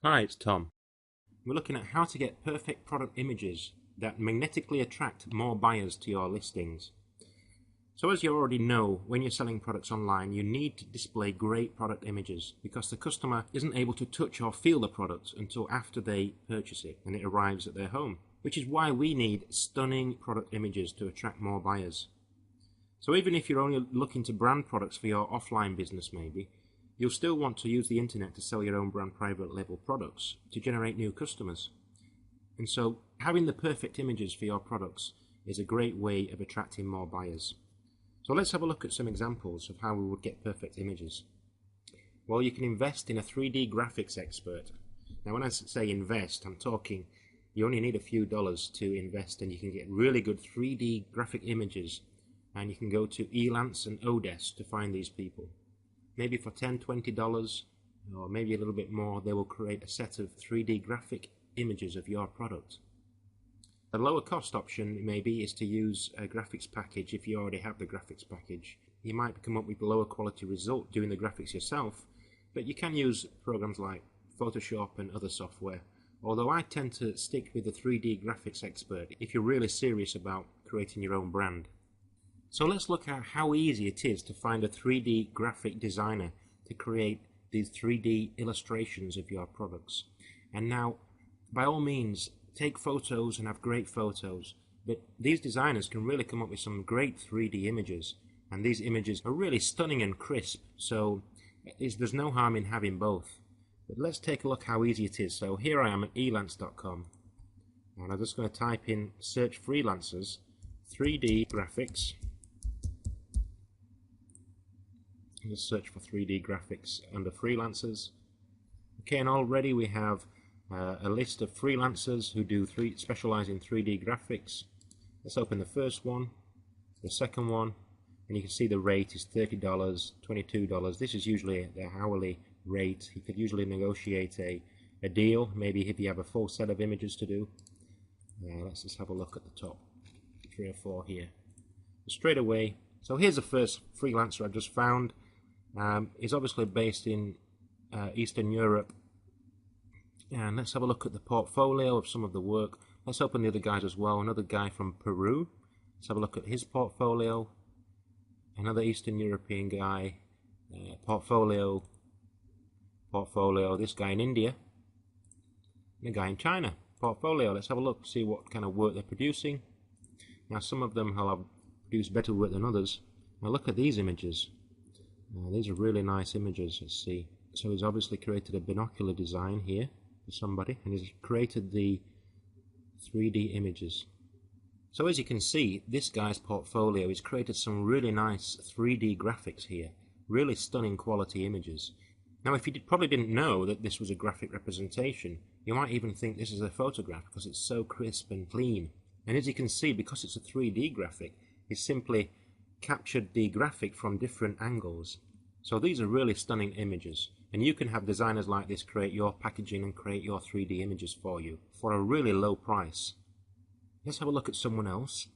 Hi, it's Tom. We're looking at how to get perfect product images that magnetically attract more buyers to your listings. So as you already know, when you're selling products online, you need to display great product images because the customer isn't able to touch or feel the product until after they purchase it and it arrives at their home, which is why we need stunning product images to attract more buyers. So even if you're only looking to brand products for your offline business maybe, you'll still want to use the internet to sell your own brand private label products to generate new customers. And so having the perfect images for your products is a great way of attracting more buyers. So let's have a look at some examples of how we would get perfect images. Well, you can invest in a 3D graphics expert. Now when I say invest, I'm talking you only need a few dollars to invest and you can get really good 3D graphic images, and you can go to Elance and Odesk to find these people. Maybe for $10, $20 or maybe a little bit more, they will create a set of 3D graphic images of your product. The lower cost option maybe is to use a graphics package. If you already have the graphics package, you might come up with a lower quality result doing the graphics yourself, but you can use programs like Photoshop and other software, although I tend to stick with the 3D graphics expert if you're really serious about creating your own brand. So let's look at how easy it is to find a 3D graphic designer to create these 3D illustrations of your products. And now, by all means, take photos and have great photos, but these designers can really come up with some great 3D images, and these images are really stunning and crisp, so there's no harm in having both. But let's take a look how easy it is. So here I am at elance.com, and I'm just going to type in search freelancers 3D graphics. Just search for 3D graphics under freelancers. Okay, and already we have a list of freelancers who do specialize in 3D graphics. Let's open the first one, the second one, and you can see the rate is $30, $22. This is usually the hourly rate. You could usually negotiate a deal, maybe if you have a full set of images to do. Let's just have a look at the top 3 or 4 here. Straight away, so here's the first freelancer I've just found. He's obviously based in Eastern Europe, and let's have a look at the portfolio of some of the work. Let's open the other guys as well. Another guy from Peru. Let's have a look at his portfolio. Another Eastern European guy, portfolio. This guy in India, and a guy in China, portfolio. Let's have a look, see what kind of work they're producing. Now some of them have produced better work than others. Now look at these images. These are really nice images. Let's see. So he's obviously created a binocular design here for somebody, and he's created the 3D images. So as you can see, this guy's portfolio, he's created some really nice 3D graphics here, really stunning quality images. Now if you probably didn't know that this was a graphic representation, you might even think this is a photograph because it's so crisp and clean. And as you can see, because it's a 3D graphic, he's simply captured the graphic from different angles. So these are really stunning images, and you can have designers like this create your packaging and create your 3D images for you for a really low price. Let's have a look at someone else.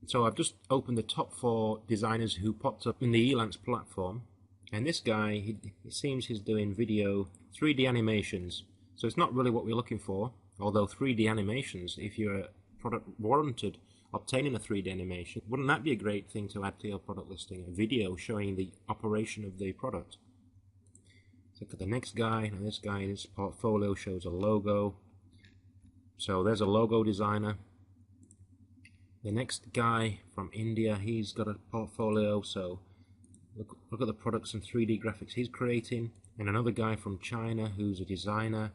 So I've just opened the top 4 designers who popped up in the Elance platform, and this guy, it seems he's doing video 3D animations. So it's not really what we're looking for, although 3D animations, if you're a product warranted obtaining a 3D animation, wouldn't that be a great thing to add to your product listing? A video showing the operation of the product. Look at the next guy. Now this guy, his portfolio shows a logo. So there's a logo designer. The next guy from India, he's got a portfolio. So look at the products and 3D graphics he's creating. And another guy from China who's a designer.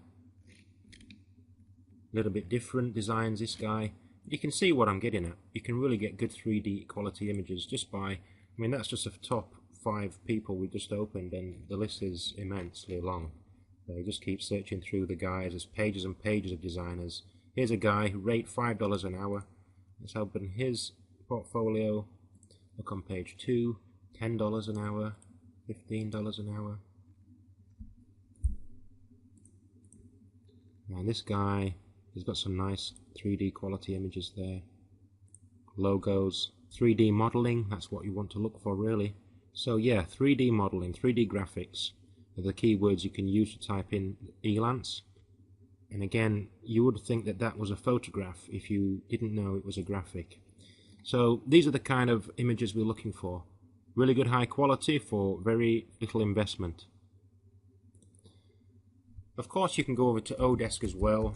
A little bit different designs, this guy. You can see what I'm getting at. You can really get good 3D quality images just by, I mean, that's just the top 5 people we just opened, and the list is immensely long. You just keep searching through the guys. There's pages and pages of designers. Here's a guy who rate $5 an hour. Let's open his portfolio. Look on page 2, $10 an hour, $15 an hour. And this guy, he's got some nice 3D quality images there. Logos, 3D modeling, that's what you want to look for really. So yeah, 3D modeling, 3D graphics are the keywords you can use to type in Elance. And again, you would think that that was a photograph if you didn't know it was a graphic. So these are the kind of images we're looking for. Really good high quality for very little investment. Of course, you can go over to Odesk as well.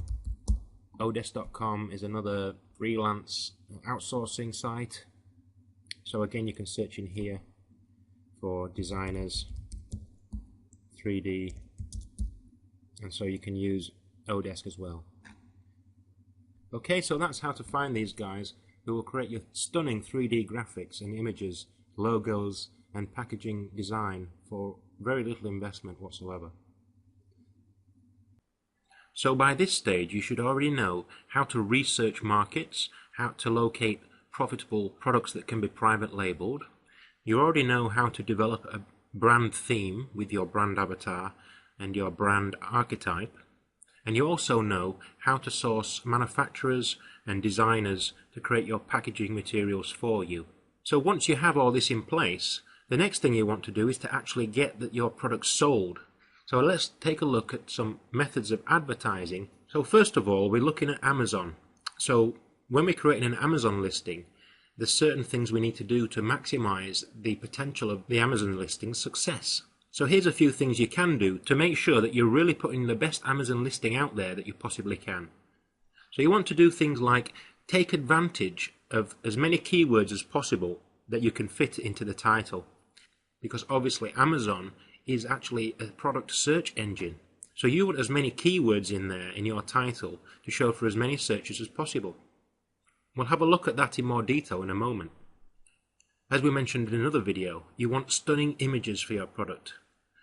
Odesk.com is another freelance outsourcing site. So again, you can search in here for designers, 3D, and so you can use Odesk as well. Okay, so that's how to find these guys who will create your stunning 3D graphics and images, logos and packaging design for very little investment whatsoever. So by this stage you should already know how to research markets, how to locate profitable products that can be private labeled. You already know how to develop a brand theme with your brand avatar and your brand archetype. And you also know how to source manufacturers and designers to create your packaging materials for you. So once you have all this in place, the next thing you want to do is to actually get your products sold. So let's take a look at some methods of advertising. So first of all, we're looking at Amazon. So when we're creating an Amazon listing, there's certain things we need to do to maximize the potential of the Amazon listing's success. So here's a few things you can do to make sure that you're really putting the best Amazon listing out there that you possibly can. So you want to do things like take advantage of as many keywords as possible that you can fit into the title. Because obviously Amazon is actually a product search engine. So you want as many keywords in there in your title to show for as many searches as possible. We'll have a look at that in more detail in a moment. As we mentioned in another video, you want stunning images for your product.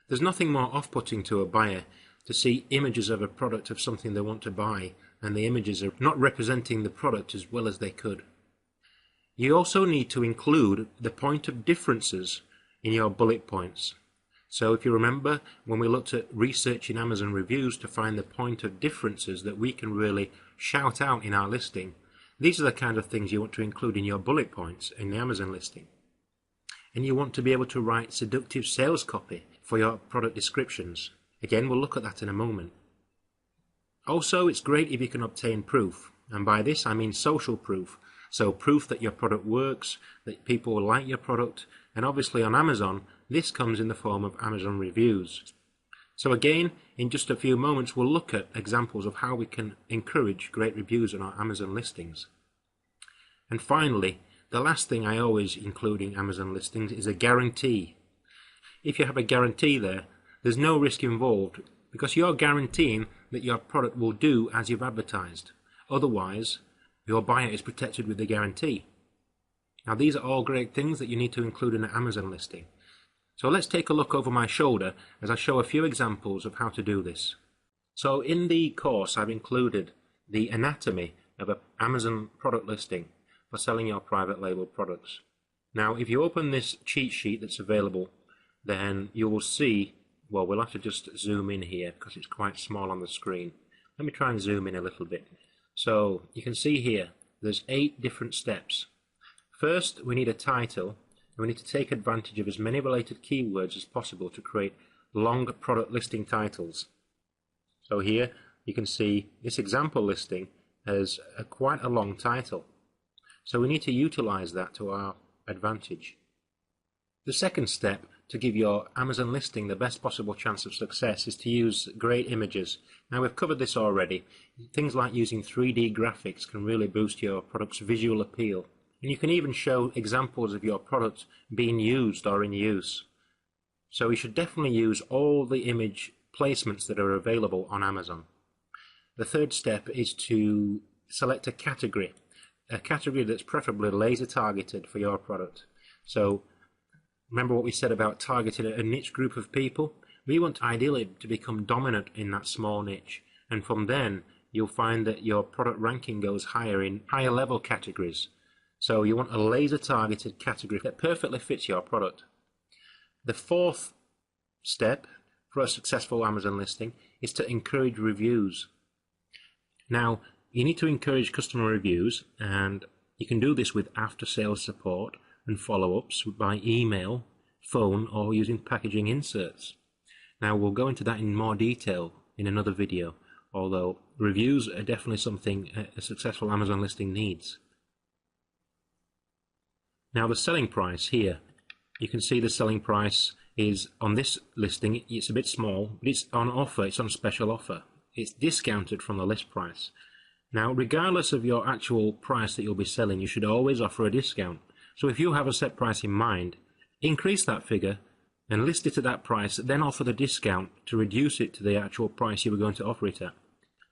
There's nothing more off-putting to a buyer to see images of a product of something they want to buy and the images are not representing the product as well as they could. You also need to include the point of differences in your bullet points. So if you remember when we looked at researching Amazon reviews to find the point of differences that we can really shout out in our listing, these are the kind of things you want to include in your bullet points in the Amazon listing. And you want to be able to write seductive sales copy for your product descriptions. Again, we'll look at that in a moment. Also, it's great if you can obtain proof, and by this I mean social proof. So proof that your product works, that people will like your product, and obviously on Amazon, this comes in the form of Amazon reviews. So again, in just a few moments, we'll look at examples of how we can encourage great reviews on our Amazon listings. And finally, the last thing I always include in Amazon listings is a guarantee. If you have a guarantee there, there's no risk involved because you're guaranteeing that your product will do as you've advertised. Otherwise, your buyer is protected with the guarantee. Now these are all great things that you need to include in an Amazon listing. So let's take a look over my shoulder as I show a few examples of how to do this. So in the course I've included the anatomy of an Amazon product listing for selling your private label products. Now if you open this cheat sheet that's available, then you will see, well, we'll have to just zoom in here because it's quite small on the screen. Let me try and zoom in a little bit. So you can see here there's 8 different steps. First, we need a title, and we need to take advantage of as many related keywords as possible to create long product listing titles. So here you can see this example listing has quite a long title. So we need to utilize that to our advantage. The second step to give your Amazon listing the best possible chance of success is to use great images. Now we've covered this already. Things like using 3D graphics can really boost your product's visual appeal. And you can even show examples of your product being used or in use. So you should definitely use all the image placements that are available on Amazon. The third step is to select a category that's preferably laser targeted for your product. So remember what we said about targeting a niche group of people? We want ideally to become dominant in that small niche, and from then you'll find that your product ranking goes higher in higher level categories. So you want a laser targeted category that perfectly fits your product. The fourth step for a successful Amazon listing is to encourage reviews. Now you need to encourage customer reviews, and you can do this with after sales support and follow-ups by email, phone, or using packaging inserts. Now we'll go into that in more detail in another video. although reviews are definitely something a successful Amazon listing needs. Now the selling price here, you can see the selling price is on this listing, it's a bit small, but it's on offer, it's on special offer. It's discounted from the list price. Now, regardless of your actual price that you'll be selling, you should always offer a discount. So if you have a set price in mind, increase that figure and list it at that price, then offer the discount to reduce it to the actual price you were going to offer it at.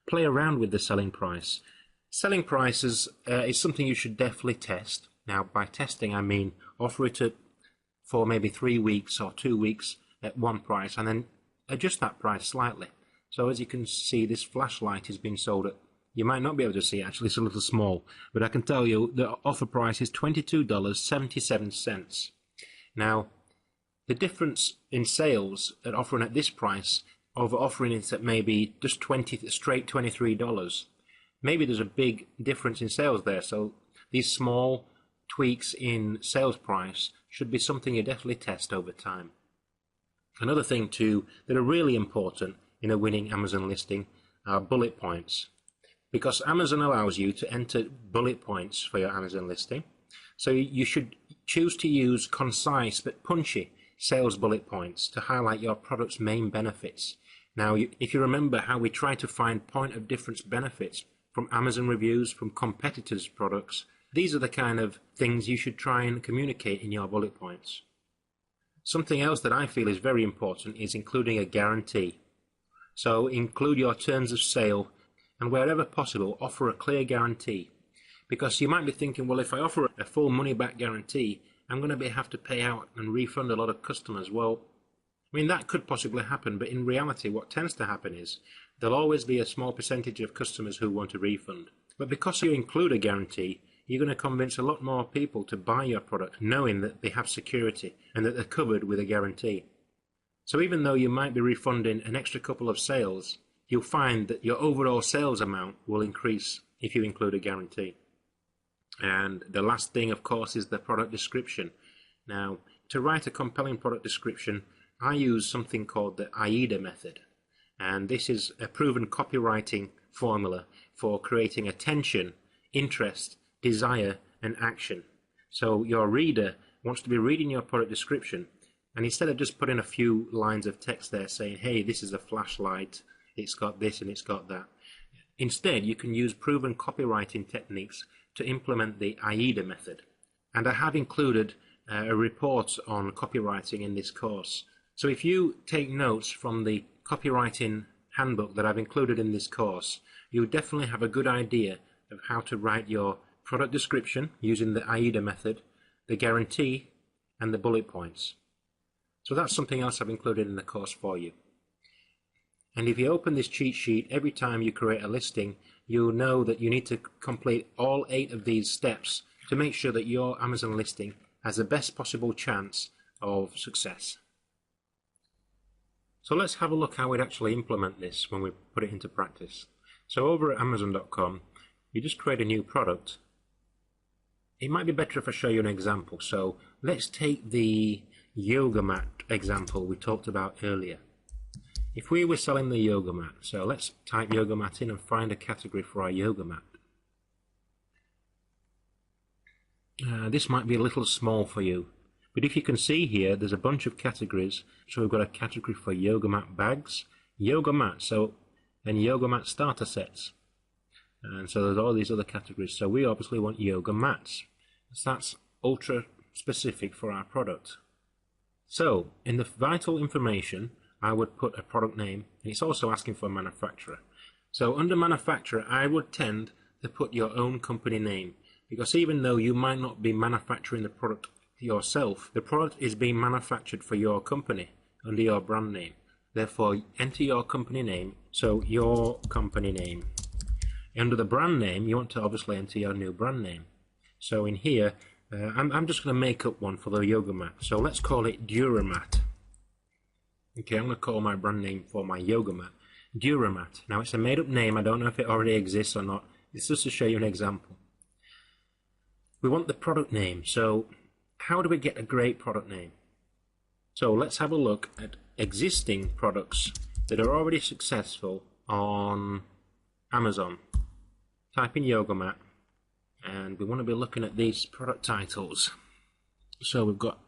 Play around with the selling price. Selling prices is something you should definitely test. Now, by testing, I mean offer it for maybe 3 weeks or 2 weeks at one price and then adjust that price slightly. So as you can see, this flashlight is being sold at, you might not be able to see, actually it's a little small, but I can tell you the offer price is $22.77. Now, the difference in sales at offering at this price over offering it at maybe just straight $23, maybe there's a big difference in sales there. So these small tweaks in sales price should be something you definitely test over time. Another thing too that are really important in a winning Amazon listing are bullet points, because Amazon allows you to enter bullet points for your Amazon listing. So you should choose to use concise but punchy sales bullet points to highlight your product's main benefits. Now, if you remember how we try to find point of difference benefits from Amazon reviews, from competitors' products, these are the kind of things you should try and communicate in your bullet points. Something else that I feel is very important is including a guarantee. So include your terms of sale, and wherever possible offer a clear guarantee, because you might be thinking, well, if I offer a full money back guarantee, I'm going to have to pay out and refund a lot of customers. Well, I mean, that could possibly happen, but in reality what tends to happen is there'll always be a small percentage of customers who want a refund. But because you include a guarantee, you're going to convince a lot more people to buy your product knowing that they have security and that they're covered with a guarantee. So even though you might be refunding an extra couple of sales, you'll find that your overall sales amount will increase if you include a guarantee. And the last thing, of course, is the product description. Now, to write a compelling product description, I use something called the AIDA method. And this is a proven copywriting formula for creating attention, interest, desire, and action. So your reader wants to be reading your product description, and instead of just putting a few lines of text there saying, hey, this is a flashlight, it's got this and it's got that, instead you can use proven copywriting techniques to implement the AIDA method. And I have included a report on copywriting in this course. So if you take notes from the copywriting handbook that I've included in this course, you definitely have a good idea of how to write your product description using the AIDA method, the guarantee, and the bullet points. So that's something else I've included in the course for you. And if you open this cheat sheet, every time you create a listing, you'll know that you need to complete all 8 of these steps to make sure that your Amazon listing has the best possible chance of success. So let's have a look how we'd actually implement this when we put it into practice. So over at Amazon.com, you just create a new product. It might be better if I show you an example. So let's take the yoga mat example we talked about earlier. If we were selling the yoga mat, so let's type yoga mat in and find a category for our yoga mat. This might be a little small for you, but if you can see here, there's a bunch of categories. So we've got a category for yoga mat bags, yoga mat, and yoga mat starter sets. And so there's all these other categories. So we obviously want yoga mats. So that's ultra specific for our product. So in the vital information, I would put a product name, and it's also asking for a manufacturer. So under manufacturer, I would tend to put your own company name, because even though you might not be manufacturing the product yourself, the product is being manufactured for your company under your brand name. Therefore, enter your company name, so your company name. Under the brand name, you want to obviously enter your new brand name. So in here, I'm just going to make up one for the yoga mat. So let's call it Duramat. Okay, I'm going to call my brand name for my yoga mat Duramat. Now it's a made up name. I don't know if it already exists or not. It's just to show you an example. We want the product name. So how do we get a great product name? So let's have a look at existing products that are already successful on Amazon, type in yoga mat, and we want to be looking at these product titles. So we've got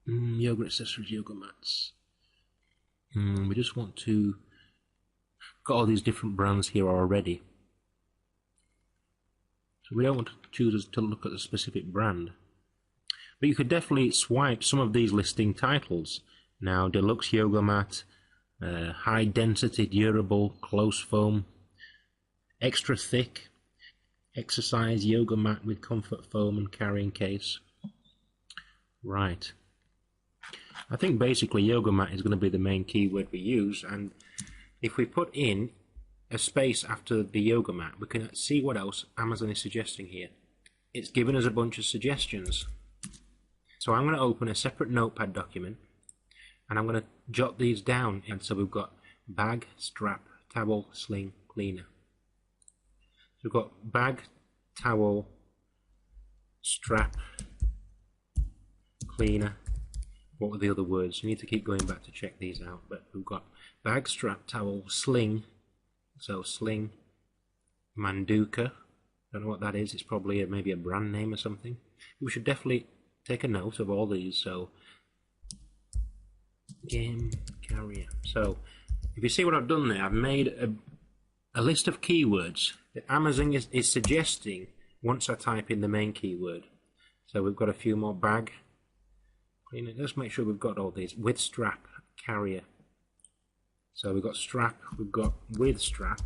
yoga accessories, yoga mats. We just want to got all these different brands here already. So we don't want to choose to look at a specific brand. But you could definitely swipe some of these listing titles. Now, deluxe yoga mat, high density, durable, close foam, extra thick, exercise yoga mat with comfort foam and carrying case. Right. I think basically yoga mat is going to be the main keyword we use, and if we put in a space after the yoga mat, we can see what else Amazon is suggesting here. It's given us a bunch of suggestions. So I'm going to open a separate notepad document and I'm going to jot these down. And so we've got bag, strap, towel, sling, cleaner. So we've got bag, towel, strap, cleaner. What were the other words? You need to keep going back to check these out. But we've got bag, strap, towel, sling. So sling, Manduka. Don't know what that is. It's probably maybe a brand name or something. We should definitely take a note of all these. So game carrier. So if you see what I've done there, I've made a list of keywords that Amazon is suggesting once I type in the main keyword. So we've got a few more. Bag, cleaner. Let's make sure we've got all these. With strap, carrier. So we've got strap, we've got with strap,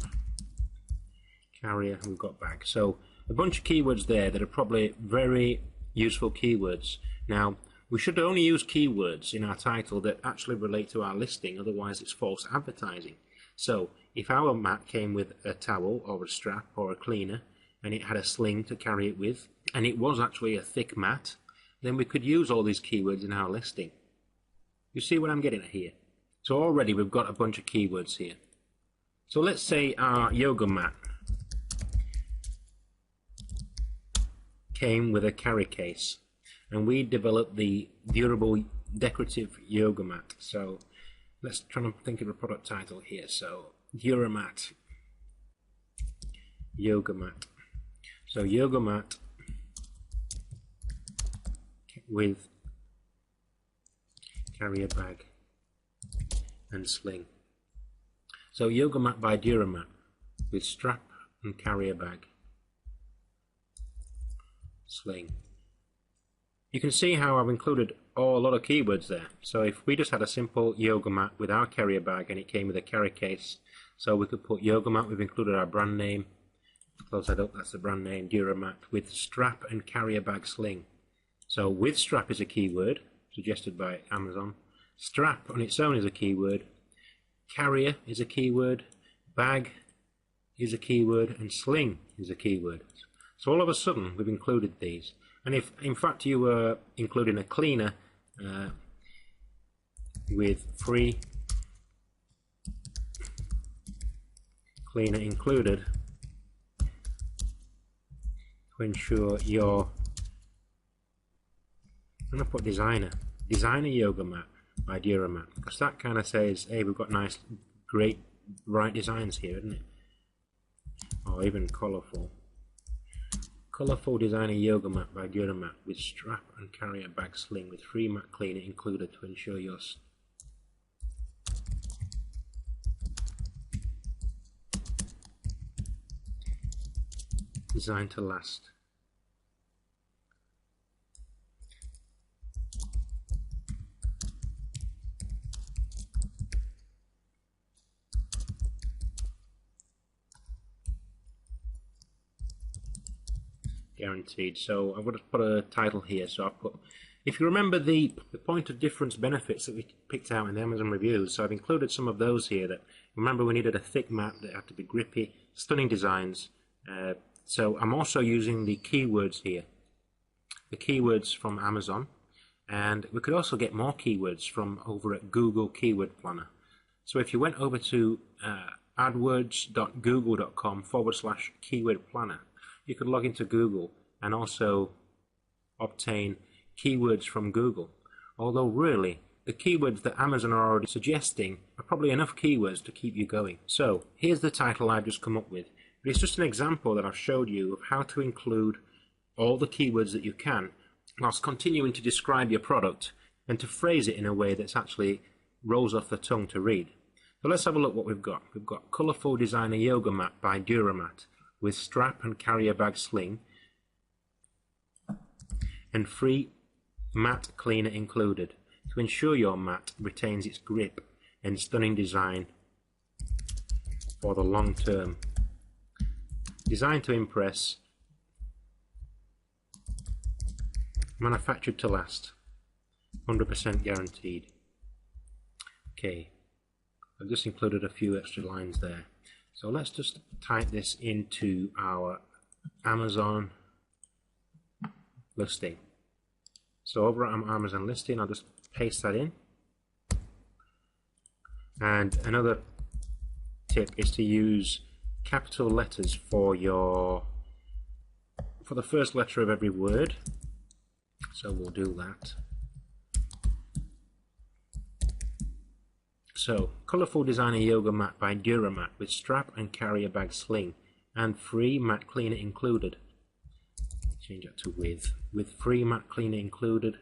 carrier, and we've got bag. So a bunch of keywords there that are probably very useful keywords. Now, we should only use keywords in our title that actually relate to our listing, otherwise it's false advertising. So if our mat came with a towel or a strap or a cleaner, and it had a sling to carry it with, and it was actually a thick mat, then we could use all these keywords in our listing. You see what I'm getting at here? So already we've got a bunch of keywords here. So let's say our yoga mat came with a carry case, and we developed the durable decorative yoga mat. So let's try and think of a product title here. So Duramat, yoga mat. So yoga mat with carrier bag and sling. So yoga mat by Duramat with strap and carrier bag, sling. You can see how I've included a lot of keywords there. So if we just had a simple yoga mat with our carrier bag and it came with a carry case, so we could put yoga mat, we've included our brand name, close that up, that's the brand name, Duramat, with strap and carrier bag sling. So with strap is a keyword suggested by Amazon, strap on its own is a keyword, carrier is a keyword, bag is a keyword, and sling is a keyword. So all of a sudden we've included these. And if in fact you were including a cleaner with free cleaner included to ensure your, I'm going to put designer yoga mat by Duramat, because that kind of says, hey, we've got nice, great, bright designs here, isn't it? Or even colourful. Colourful designer yoga mat by Duramat with strap and carrier bag sling with free mat cleaner included to ensure your designed to last. Guaranteed. So I've got to put a title here. So I've put, if you remember the point of difference benefits that we picked out in the Amazon reviews, so I've included some of those here. That remember, we needed a thick mat that had to be grippy, stunning designs. So I'm also using the keywords here, the keywords from Amazon, and we could also get more keywords from over at Google Keyword Planner. So if you went over to adwords.google.com/keyword planner, you could log into Google and also obtain keywords from Google. Although really, the keywords that Amazon are already suggesting are probably enough keywords to keep you going. So here's the title I've just come up with. But it's just an example that I've showed you of how to include all the keywords that you can whilst continuing to describe your product and to phrase it in a way that's actually rolls off the tongue to read. So let's have a look what we've got. We've got Colourful Designer Yoga Mat by Duramat with strap and carrier bag sling and free mat cleaner included to ensure your mat retains its grip and stunning design for the long term. Designed to impress, manufactured to last, 100% guaranteed. Okay, I've just included a few extra lines there. So let's just type this into our Amazon listing. So over at Amazon listing, I'll just paste that in. And another tip is to use capital letters for the first letter of every word. So we'll do that. So, Colourful Designer Yoga Mat by Duramat with strap and carrier bag sling and free mat cleaner included. Change that to with free mat cleaner included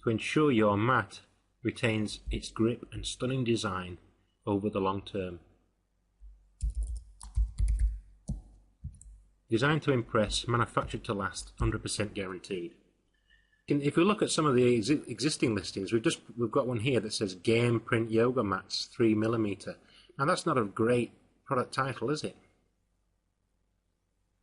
to ensure your mat retains its grip and stunning design over the long term. Designed to impress, manufactured to last, 100% guaranteed. If we look at some of the existing listings, we've got one here that says Game Print Yoga Mats 3mm. Now that's not a great product title, is it?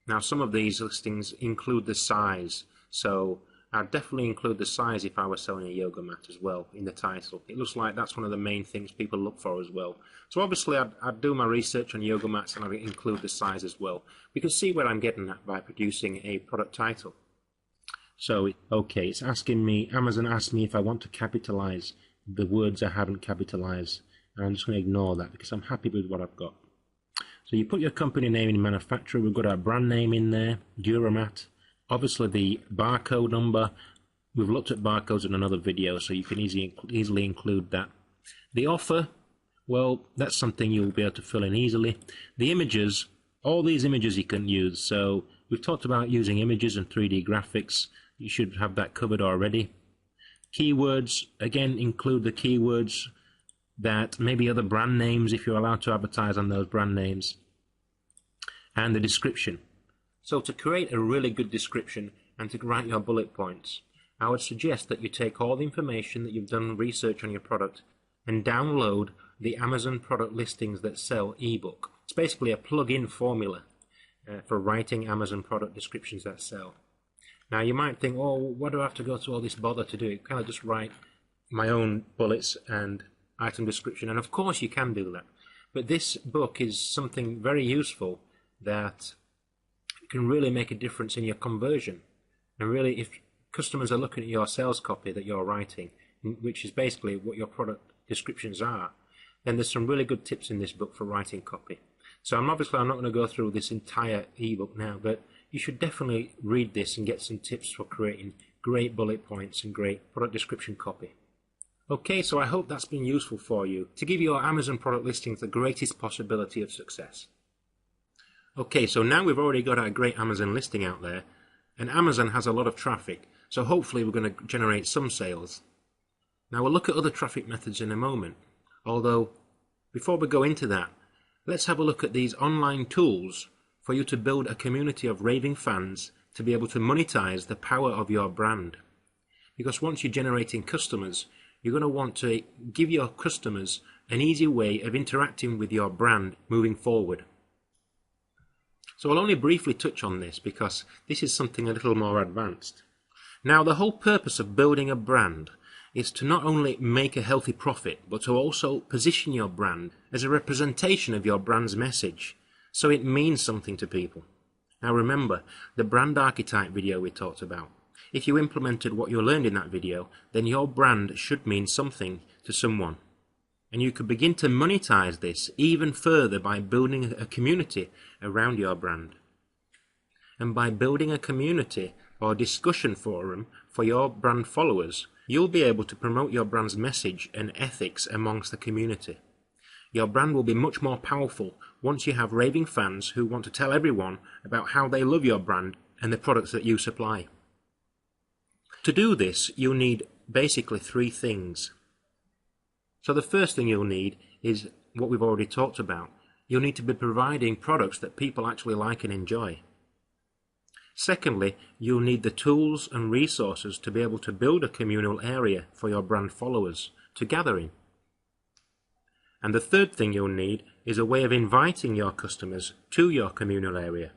Now some of these listings include the size, so I'd definitely include the size if I were selling a yoga mat as well in the title. It looks like that's one of the main things people look for as well. So obviously I'd do my research on yoga mats and I'd include the size as well. You can see where I'm getting at by producing a product title. So, okay, it's asking me, Amazon asked me if I want to capitalize the words I haven't capitalized. And I'm just going to ignore that because I'm happy with what I've got. So you put your company name in manufacturer, we've got our brand name in there, Duramat. Obviously the barcode number, we've looked at barcodes in another video, so you can easily include that. The offer, well, that's something you'll be able to fill in easily. The images, all these images you can use. So we've talked about using images and 3D graphics. You should have that covered already. Keywords, again, include the keywords that maybe other brand names if you're allowed to advertise on those brand names. And the description. So to create a really good description and to write your bullet points, I would suggest that you take all the information that you've done research on your product and download the Amazon product listings that sell ebook. It's basically a plug-in formula for writing Amazon product descriptions that sell. Now you might think, oh, what do I have to go to all this bother to do it? Can I just write my own bullets and item description? And of course you can do that. But this book is something very useful that can really make a difference in your conversion. And really, if customers are looking at your sales copy that you're writing, which is basically what your product descriptions are, then there's some really good tips in this book for writing copy. So I'm not going to go through this entire ebook now, but you should definitely read this and get some tips for creating great bullet points and great product description copy. Okay, so I hope that's been useful for you to give your Amazon product listings the greatest possibility of success. Okay, so now we've already got our great Amazon listing out there, and Amazon has a lot of traffic, so hopefully we're going to generate some sales. Now we'll look at other traffic methods in a moment, although before we go into that, let's have a look at these online tools for you to build a community of raving fans to be able to monetize the power of your brand. Because once you're generating customers, you're going to want to give your customers an easy way of interacting with your brand moving forward. So I'll only briefly touch on this because this is something a little more advanced. Now the whole purpose of building a brand is to not only make a healthy profit, but to also position your brand as a representation of your brand's message, so it means something to people. Now remember, the brand archetype video we talked about. If you implemented what you learned in that video, then your brand should mean something to someone. And you could begin to monetize this even further by building a community around your brand. And by building a community or discussion forum for your brand followers, you'll be able to promote your brand's message and ethics amongst the community. Your brand will be much more powerful once you have raving fans who want to tell everyone about how they love your brand and the products that you supply. To do this, you'll need basically three things. So the first thing you'll need is what we've already talked about. You'll need to be providing products that people actually like and enjoy. Secondly, you'll need the tools and resources to be able to build a communal area for your brand followers to gather in. And the third thing you'll need is a way of inviting your customers to your communal area,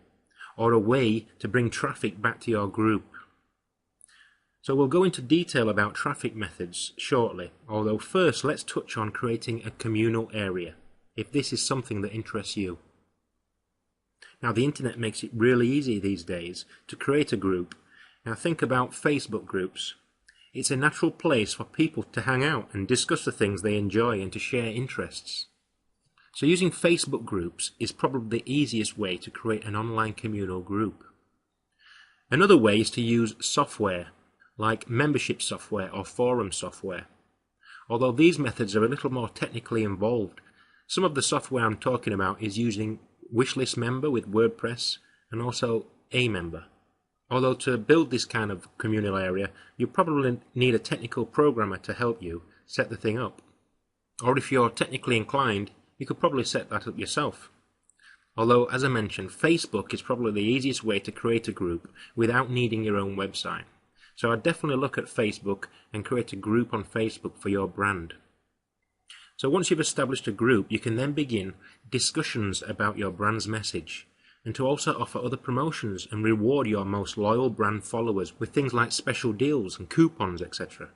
or a way to bring traffic back to your group. So we'll go into detail about traffic methods shortly, although first let's touch on creating a communal area, if this is something that interests you. Now, the internet makes it really easy these days to create a group. Now think about Facebook groups. It's a natural place for people to hang out and discuss the things they enjoy and to share interests. So using Facebook groups is probably the easiest way to create an online communal group. Another way is to use software, like membership software or forum software. Although these methods are a little more technically involved, some of the software I'm talking about is using Wishlist Member with WordPress and also Amember. Although to build this kind of communal area, you probably need a technical programmer to help you set the thing up. Or if you're technically inclined, you could probably set that up yourself. Although, as I mentioned, Facebook is probably the easiest way to create a group without needing your own website. So I'd definitely look at Facebook and create a group on Facebook for your brand. So once you've established a group, you can then begin discussions about your brand's message, and to also offer other promotions and reward your most loyal brand followers with things like special deals and coupons, etc.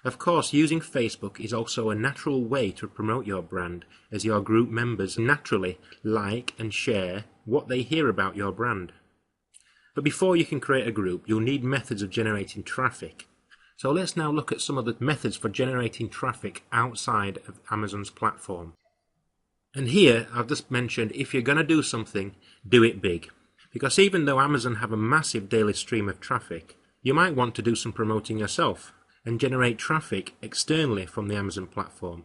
Of course, using Facebook is also a natural way to promote your brand, as your group members naturally like and share what they hear about your brand. But before you can create a group, you'll need methods of generating traffic. So let's now look at some of the methods for generating traffic outside of Amazon's platform. And here I've just mentioned, if you're going to do something, do it big. Because even though Amazon have a massive daily stream of traffic, you might want to do some promoting yourself and generate traffic externally from the Amazon platform.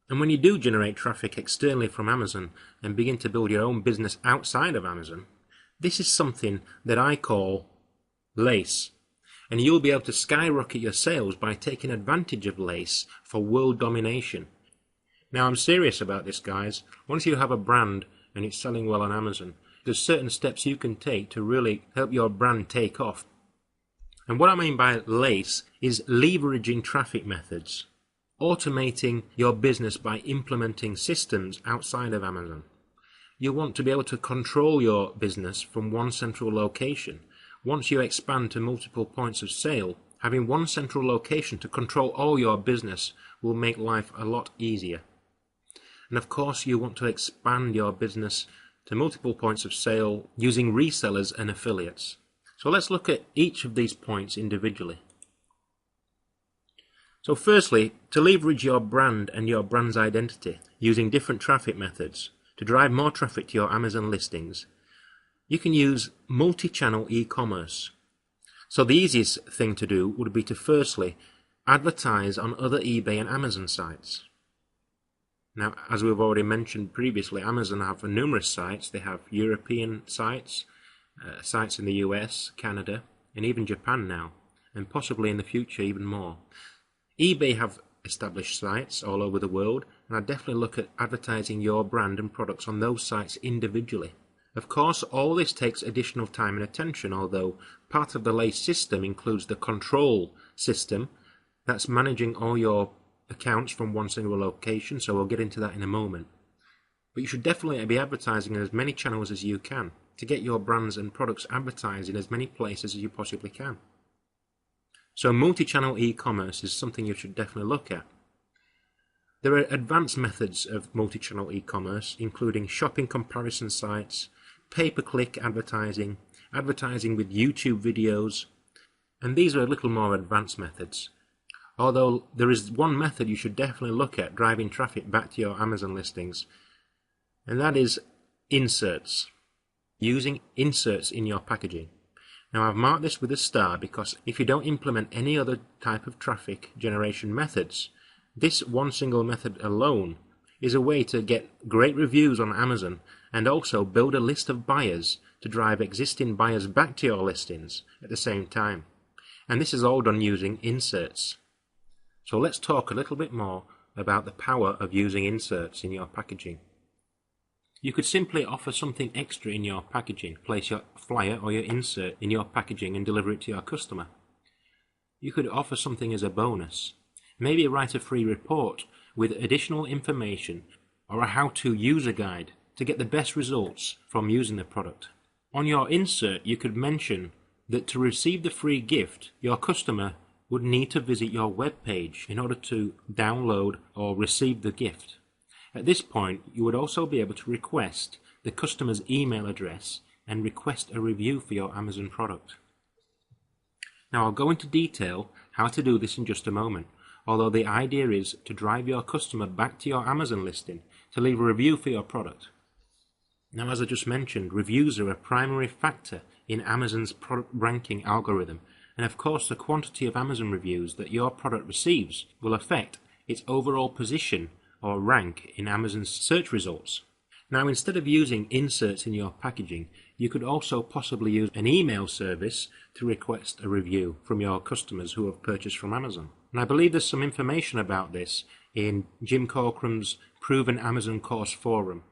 And when you do generate traffic externally from Amazon and begin to build your own business outside of Amazon, this is something that I call lace. And you'll be able to skyrocket your sales by taking advantage of lace for world domination. Now, I'm serious about this, guys. Once you have a brand and it's selling well on Amazon, there's certain steps you can take to really help your brand take off. And what I mean by lace is leveraging traffic methods, automating your business by implementing systems outside of Amazon. You want to be able to control your business from one central location. Once you expand to multiple points of sale, having one central location to control all your business will make life a lot easier. And of course, you want to expand your business to multiple points of sale using resellers and affiliates. So let's look at each of these points individually. So firstly, to leverage your brand and your brand's identity using different traffic methods to drive more traffic to your Amazon listings, you can use multi-channel e-commerce. So the easiest thing to do would be to firstly advertise on other eBay and Amazon sites. Now, as we've already mentioned previously, Amazon have numerous sites. They have European sites, sites in the US, Canada, and even Japan now, and possibly in the future even more. eBay have established sites all over the world, and I'd definitely look at advertising your brand and products on those sites individually. Of course, all this takes additional time and attention, although part of the LACE system includes the control system that's managing all your accounts from one single location, so we'll get into that in a moment. But you should definitely be advertising in as many channels as you can to get your brands and products advertised in as many places as you possibly can. So multi-channel e-commerce is something you should definitely look at. There are advanced methods of multi-channel e-commerce, including shopping comparison sites, pay-per-click advertising, advertising with YouTube videos, and these are a little more advanced methods. Although there is one method you should definitely look at driving traffic back to your Amazon listings, and that is inserts. Using inserts in your packaging. Now, I've marked this with a star because if you don't implement any other type of traffic generation methods, this one single method alone is a way to get great reviews on Amazon and also build a list of buyers to drive existing buyers back to your listings at the same time. And this is all done using inserts. So let's talk a little bit more about the power of using inserts in your packaging. You could simply offer something extra in your packaging, place your flyer or your insert in your packaging and deliver it to your customer. You could offer something as a bonus. Maybe write a free report with additional information or a how-to user guide to get the best results from using the product. On your insert, you could mention that to receive the free gift, your customer would need to visit your web page in order to download or receive the gift. At this point, you would also be able to request the customer's email address and request a review for your Amazon product. Now, I'll go into detail how to do this in just a moment, although the idea is to drive your customer back to your Amazon listing to leave a review for your product. Now, as I just mentioned, reviews are a primary factor in Amazon's product ranking algorithm, and of course the quantity of Amazon reviews that your product receives will affect its overall position or rank in Amazon's search results. Now, instead of using inserts in your packaging, you could also possibly use an email service to request a review from your customers who have purchased from Amazon. And I believe there's some information about this in Jim Corcoran's Proven Amazon Course Forum.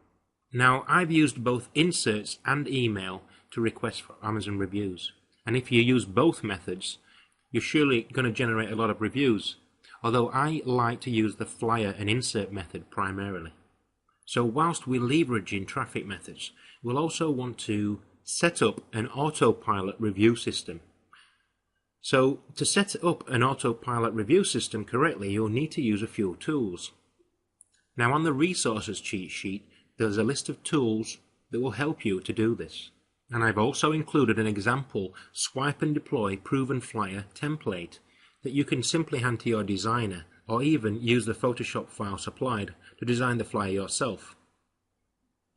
Now, I've used both inserts and email to request for Amazon reviews. And if you use both methods, you're surely going to generate a lot of reviews. Although I like to use the flyer and insert method primarily. So whilst we're leveraging traffic methods, we'll also want to set up an autopilot review system. So to set up an autopilot review system correctly, you'll need to use a few tools. Now, on the resources cheat sheet, there's a list of tools that will help you to do this. And I've also included an example swipe and deploy proven flyer template that you can simply hand to your designer, or even use the Photoshop file supplied to design the flyer yourself.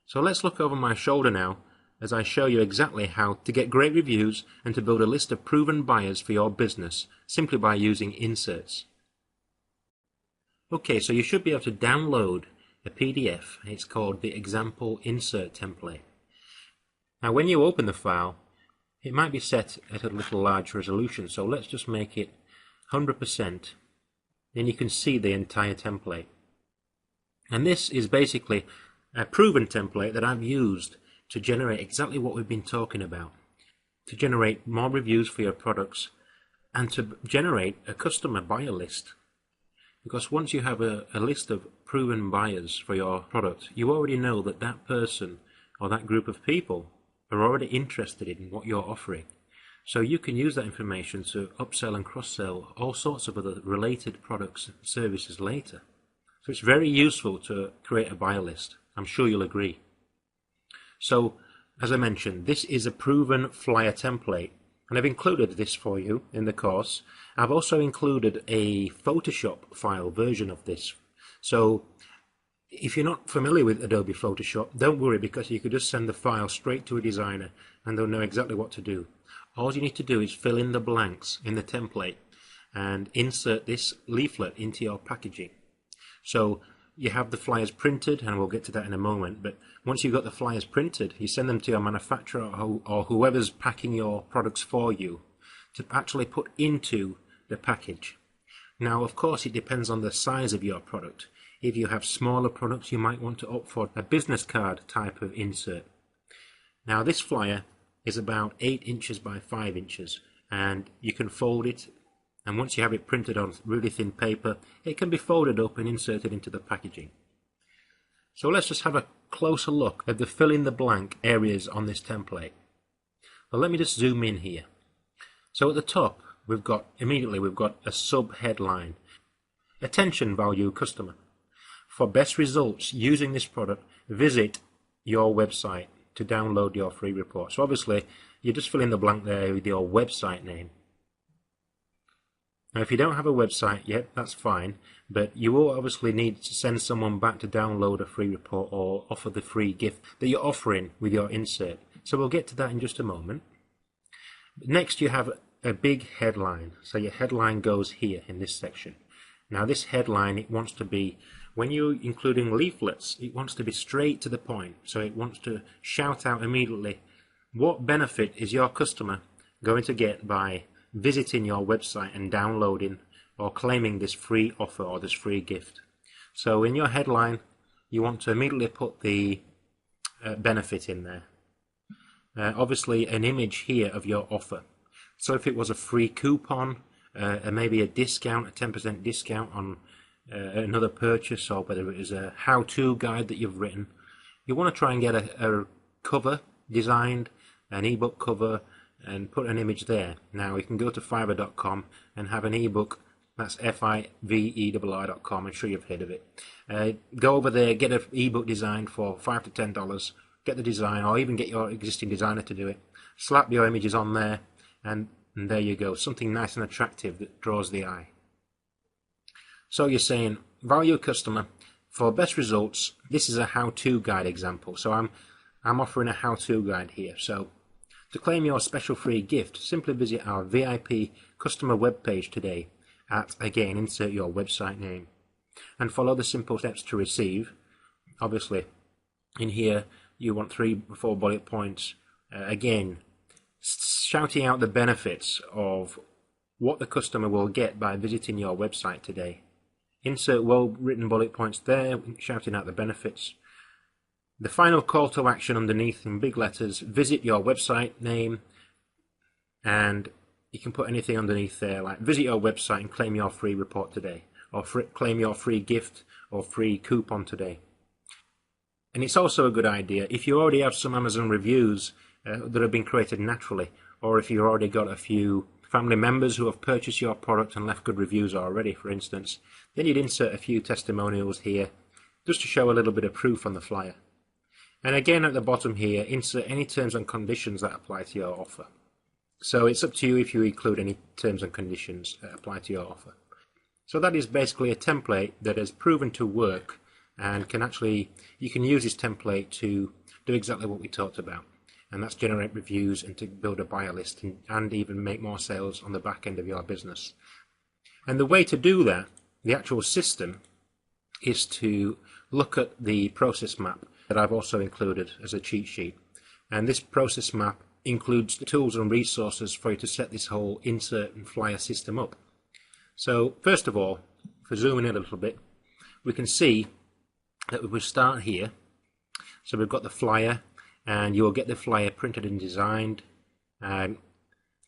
So let's look over my shoulder now as I show you exactly how to get great reviews and to build a list of proven buyers for your business simply by using inserts. Okay, so you should be able to download a PDF. It's called the example insert template. Now, when you open the file, it might be set at a little large resolution, so let's just make it 100%. Then you can see the entire template. And this is basically a proven template that I've used to generate exactly what we've been talking about, to generate more reviews for your products and to generate a customer buyer list. Because once you have a list of proven buyers for your product, you already know that that person or that group of people are already interested in what you're offering. So you can use that information to upsell and cross-sell all sorts of other related products and services later. So it's very useful to create a buyer list. I'm sure you'll agree. So, as I mentioned, this is a proven flyer template, and I've included this for you in the course. I've also included a Photoshop file version of this. So if you're not familiar with Adobe Photoshop, don't worry, because you could just send the file straight to a designer and they'll know exactly what to do. All you need to do is fill in the blanks in the template and insert this leaflet into your packaging. So you have the flyers printed, and we'll get to that in a moment, but once you've got the flyers printed, you send them to your manufacturer or whoever's packing your products for you to actually put into the package. Now, of course, it depends on the size of your product. If you have smaller products, you might want to opt for a business card type of insert. Now, this flyer is about 8 inches by 5 inches, and you can fold it, and once you have it printed on really thin paper, it can be folded up and inserted into the packaging. So let's just have a closer look at the fill in the blank areas on this template. Well, let me just zoom in here. So at the top, we've got a sub headline: attention value customer. For best results using this product, visit your website to download your free report. So obviously, you just fill in the blank there with your website name. Now, if you don't have a website yet, that's fine, but you will obviously need to send someone back to download a free report or offer the free gift that you're offering with your insert. So we'll get to that in just a moment. Next, you have a big headline. So your headline goes here in this section. Now, this headline, it wants to be When you're including leaflets, it wants to be straight to the point, so it wants to shout out immediately what benefit is your customer going to get by visiting your website and downloading or claiming this free offer or this free gift. So in your headline, you want to immediately put the benefit in there. Obviously an image here of your offer. So if it was a free coupon, maybe a discount, a 10% discount on another purchase, or whether it is a how-to guide that you've written, you want to try and get a cover designed, an ebook cover, and put an image there. Now you can go to fiverr.com and have an ebook, that's fiverr.com, I'm sure you've heard of it. Go over there, get an ebook designed for $5 to $10, get the design, or even get your existing designer to do it, slap your images on there, and there you go, something nice and attractive that draws the eye. So you're saying, value customer, for best results, this is a how-to guide example. So I'm offering a how-to guide here. So to claim your special free gift, simply visit our VIP customer webpage today at, again, insert your website name, and follow the simple steps to receive. Obviously, in here, you want 3 or 4 bullet points. Again, shouting out the benefits of what the customer will get by visiting your website today. Insert well-written bullet points there, shouting out the benefits. The final call to action underneath in big letters, visit your website name, and you can put anything underneath there, like visit your website and claim your free report today, or claim your free gift or free coupon today. And it's also a good idea, if you already have some Amazon reviews that have been created naturally, or if you've already got a few family members who have purchased your product and left good reviews already, for instance, then you'd insert a few testimonials here just to show a little bit of proof on the flyer. And again at the bottom here, insert any terms and conditions that apply to your offer. So it's up to you if you include any terms and conditions that apply to your offer. So that is basically a template that has proven to work, and you can use this template to do exactly what we talked about. And that's generate reviews and to build a buyer list and even make more sales on the back end of your business. And the way to do that, the actual system, is to look at the process map that I've also included as a cheat sheet. And this process map includes the tools and resources for you to set this whole insert and flyer system up. So first of all, for zooming in a little bit, we can see that we start here. So we've got the flyer, and you'll get the flyer printed and designed. And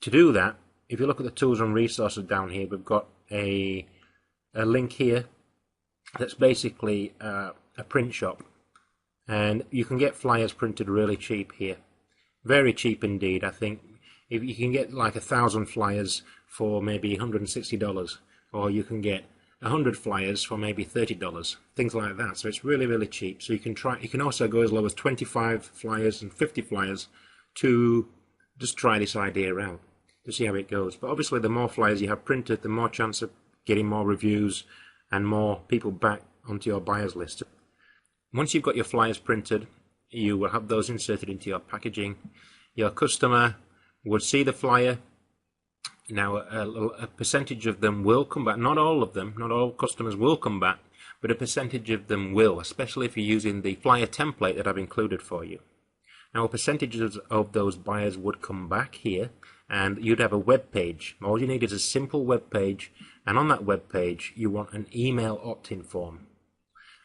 to do that, if you look at the tools and resources down here, we've got a link here that's basically a print shop, and you can get flyers printed really cheap here, very cheap indeed. I think if you can get like 1,000 flyers for maybe $160, or you can get 100 flyers for maybe $30, things like that. So it's really, really cheap. So you can also go as low as 25 flyers and 50 flyers to just try this idea out to see how it goes. But obviously the more flyers you have printed, the more chance of getting more reviews and more people back onto your buyers list. Once you've got your flyers printed, you will have those inserted into your packaging. Your customer would see the flyer. Now a percentage of them will come back, not all of them, not all customers will come back, but a percentage of them will, especially if you're using the flyer template that I've included for you. Now a percentage of those buyers would come back here, and you'd have a web page. All you need is a simple web page, and on that web page you want an email opt-in form.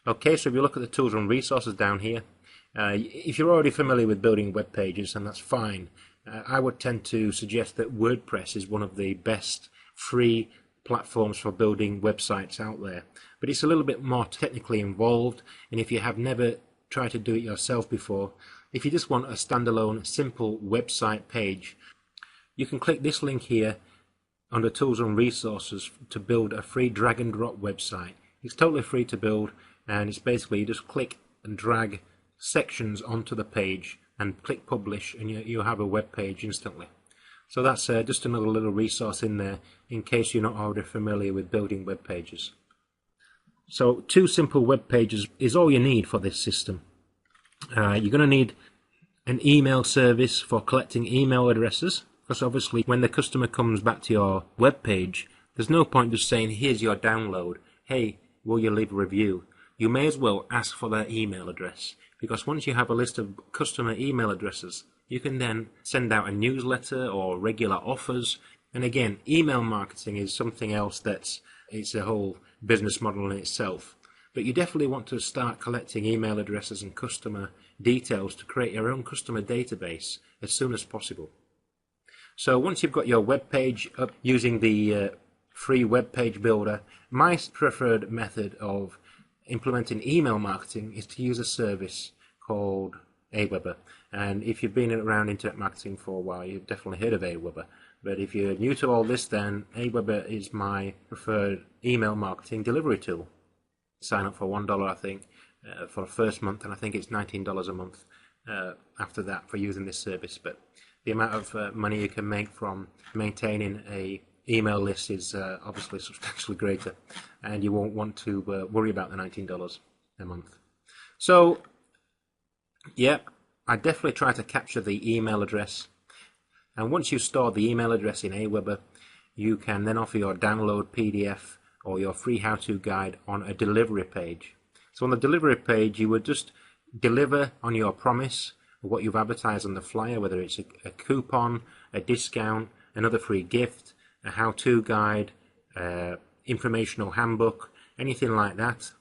Okay, so if you look at the tools and resources down here, if you're already familiar with building web pages, then that's fine. I would tend to suggest that WordPress is one of the best free platforms for building websites out there. But it's a little bit more technically involved, and if you have never tried to do it yourself before, if you just want a standalone simple website page, you can click this link here under Tools and Resources to build a free drag and drop website. It's totally free to build, and it's basically you just click and drag sections onto the page and click publish, and you'll have a web page instantly. So that's just another little resource in there in case you're not already familiar with building web pages. So 2 simple web pages is all you need for this system. You're going to need an email service for collecting email addresses, because obviously when the customer comes back to your web page, there's no point just saying here's your download, hey, will you leave a review? you may as well ask for their email address, because once you have a list of customer email addresses, you can then send out a newsletter or regular offers. And again, email marketing is something else it's a whole business model in itself. But you definitely want to start collecting email addresses and customer details to create your own customer database as soon as possible. So once you've got your web page up using the free web page builder, my preferred method of implementing email marketing is to use a service called Aweber. And if you've been around internet marketing for a while, you've definitely heard of Aweber. But if you're new to all this, then Aweber is my preferred email marketing delivery tool. Sign up for $1, I think, for the first month, and I think it's $19 a month after that for using this service. But the amount of money you can make from maintaining a email list is obviously substantially greater, and you won't want to worry about the $19 a month. So, yeah, I definitely try to capture the email address, and once you store the email address in Aweber, you can then offer your download PDF or your free how-to guide on a delivery page. So on the delivery page, you would just deliver on your promise of what you've advertised on the flyer, whether it's a coupon, a discount, another free gift, a how-to guide, informational handbook, anything like that.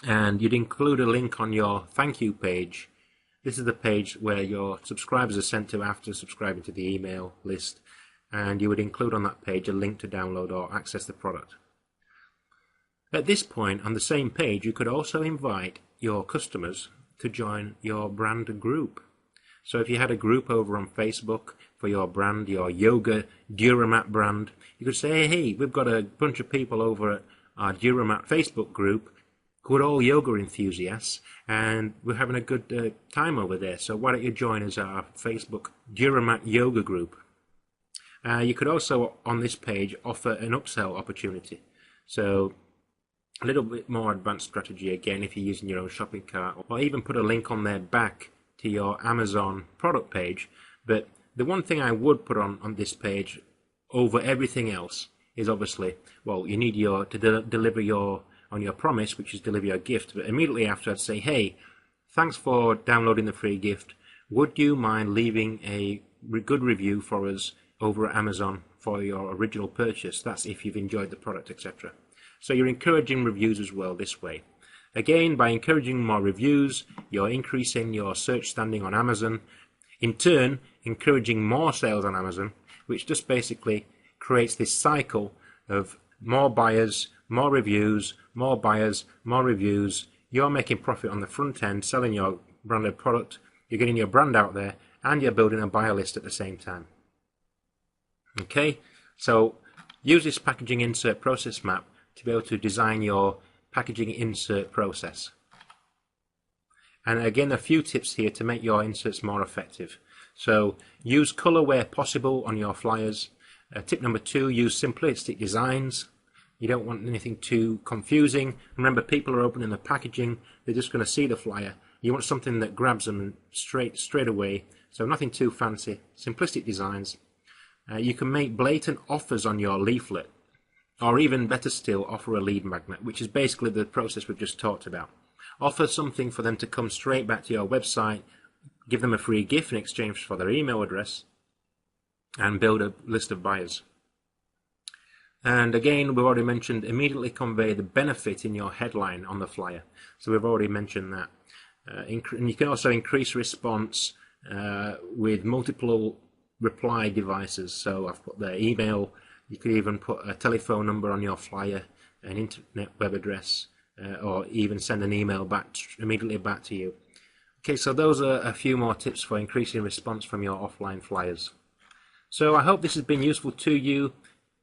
And you'd include a link on your thank you page. This is the page where your subscribers are sent to after subscribing to the email list, and you would include on that page a link to download or access the product. At this point on the same page, you could also invite your customers to join your brand group. So if you had a group over on Facebook for your brand, your yoga Duramat brand, you could say, hey, we've got a bunch of people over at our Duramat Facebook group who are all yoga enthusiasts, and we're having a good time over there, so why don't you join us at our Facebook Duramat yoga group. You could also on this page offer an upsell opportunity. So a little bit more advanced strategy again if you're using your own shopping cart, or even put a link on there back to your Amazon product page. But the one thing I would put on this page over everything else is obviously, well, you need to deliver on your promise, which is deliver your gift. But immediately after, I'd say, hey, thanks for downloading the free gift. Would you mind leaving a good review for us over at Amazon for your original purchase? That's if you've enjoyed the product, etc. So you're encouraging reviews as well this way. Again, by encouraging more reviews, you're increasing your search standing on Amazon, in turn encouraging more sales on Amazon, which just basically creates this cycle of more buyers, more reviews, more buyers, more reviews. You're making profit on the front end, selling your branded product, you're getting your brand out there, and you're building a buyer list at the same time. Okay, so use this packaging insert process map to be able to design your packaging insert process. And again, a few tips here to make your inserts more effective. So use color where possible on your flyers. Tip number 2, use simplistic designs. You don't want anything too confusing. Remember, people are opening the packaging, they're just going to see the flyer. You want something that grabs them straight away. So nothing too fancy, simplistic designs. You can make blatant offers on your leaflet, or even better still, offer a lead magnet, which is basically the process we've just talked about. Offer something for them to come straight back to your website, give them a free gift in exchange for their email address, and build a list of buyers. And again, we've already mentioned immediately convey the benefit in your headline on the flyer. So we've already mentioned that. And you can also increase response with multiple reply devices. So I've put their email. You could even put a telephone number on your flyer, an internet web address, or even send an email immediately back to you. Okay, so those are a few more tips for increasing response from your offline flyers. So I hope this has been useful to you.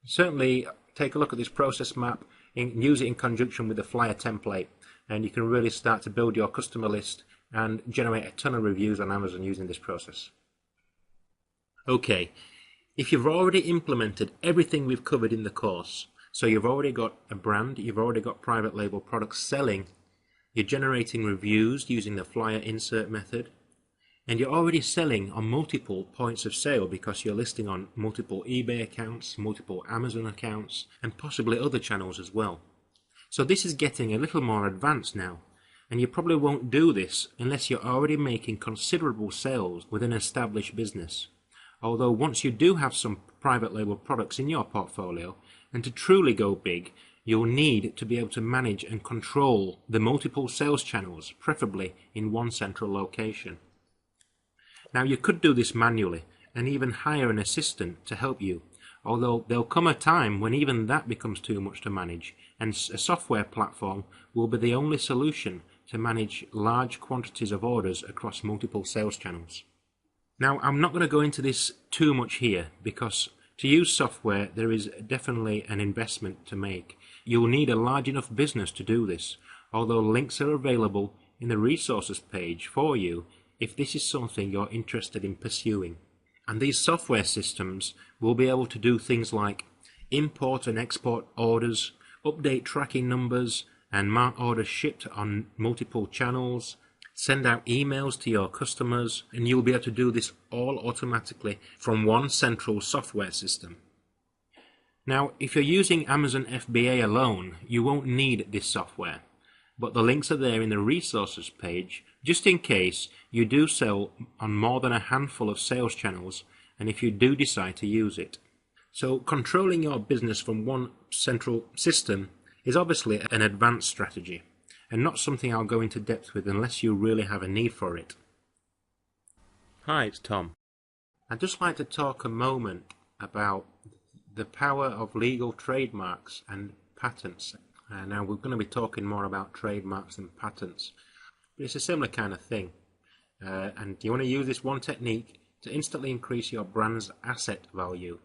Certainly take a look at this process map and use it in conjunction with the flyer template, and you can really start to build your customer list and generate a ton of reviews on Amazon using this process. Okay, if you've already implemented everything we've covered in the course, so you've already got a brand, you've already got private label products selling, you're generating reviews using the flyer insert method, and you're already selling on multiple points of sale because you're listing on multiple eBay accounts, multiple Amazon accounts, and possibly other channels as well. So this is getting a little more advanced now, and you probably won't do this unless you're already making considerable sales with an established business. Although once you do have some private label products in your portfolio, and to truly go big, you'll need to be able to manage and control the multiple sales channels, preferably in one central location. Now you could do this manually and even hire an assistant to help you, although there'll come a time when even that becomes too much to manage, and a software platform will be the only solution to manage large quantities of orders across multiple sales channels. Now, I'm not going to go into this too much here, because to use software there is definitely an investment to make. You'll need a large enough business to do this, although links are available in the resources page for you if this is something you're interested in pursuing. And these software systems will be able to do things like import and export orders, update tracking numbers, and mark orders shipped on multiple channels, send out emails to your customers, and you'll be able to do this all automatically from one central software system. Now, if you're using Amazon FBA alone, you won't need this software, but the links are there in the resources page just in case you do sell on more than a handful of sales channels and if you do decide to use it. So controlling your business from one central system is obviously an advanced strategy, and not something I'll go into depth with unless you really have a need for it. Hi, it's Tom. I'd just like to talk a moment about the power of legal trademarks and patents. Now we're going to be talking more about trademarks and patents, but it's a similar kind of thing. And you want to use this one technique to instantly increase your brand's asset value.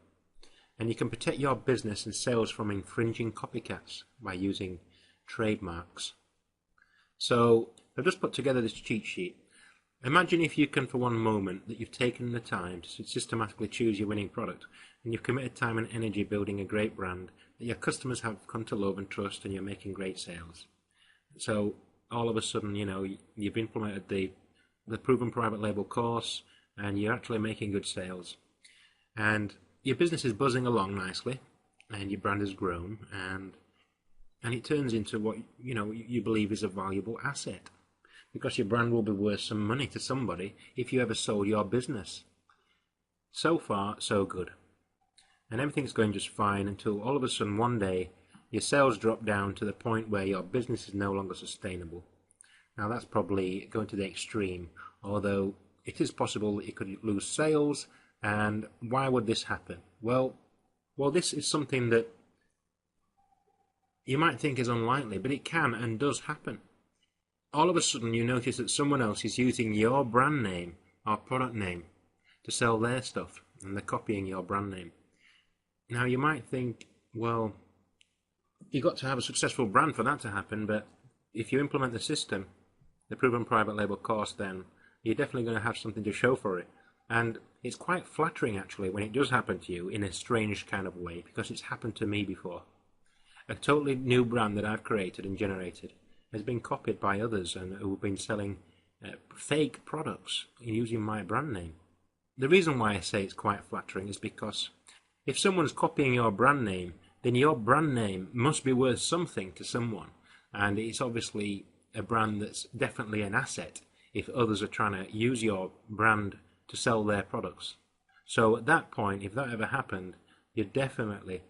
And you can protect your business and sales from infringing copycats by using trademarks. So I've just put together this cheat sheet. Imagine if you can, for one moment, that you've taken the time to systematically choose your winning product, and you've committed time and energy building a great brand that your customers have come to love and trust, and you're making great sales. So all of a sudden, you've implemented the proven private label course, and you're actually making good sales. And your business is buzzing along nicely, and your brand has grown, and it turns into what you believe is a valuable asset, because your brand will be worth some money to somebody if you ever sold your business. So far, so good. And everything's going just fine until all of a sudden one day your sales drop down to the point where your business is no longer sustainable. Now that's probably going to the extreme, although it is possible that you could lose sales. And why would this happen? Well, this is something that you might think is unlikely, but it can and does happen. All of a sudden you notice that someone else is using your brand name or product name to sell their stuff, and they're copying your brand name. Now you might think, well, you've got to have a successful brand for that to happen, but if you implement the system, the proven private label course, then you're definitely going to have something to show for it. And it's quite flattering actually when it does happen to you in a strange kind of way, because it's happened to me before. A totally new brand that I've created and generated has been copied by others and who've been selling fake products using my brand name. The reason why I say it's quite flattering is because if someone's copying your brand name, then your brand name must be worth something to someone, and it's obviously a brand that's definitely an asset if others are trying to use your brand to sell their products. So at that point, if that ever happened, you'd definitely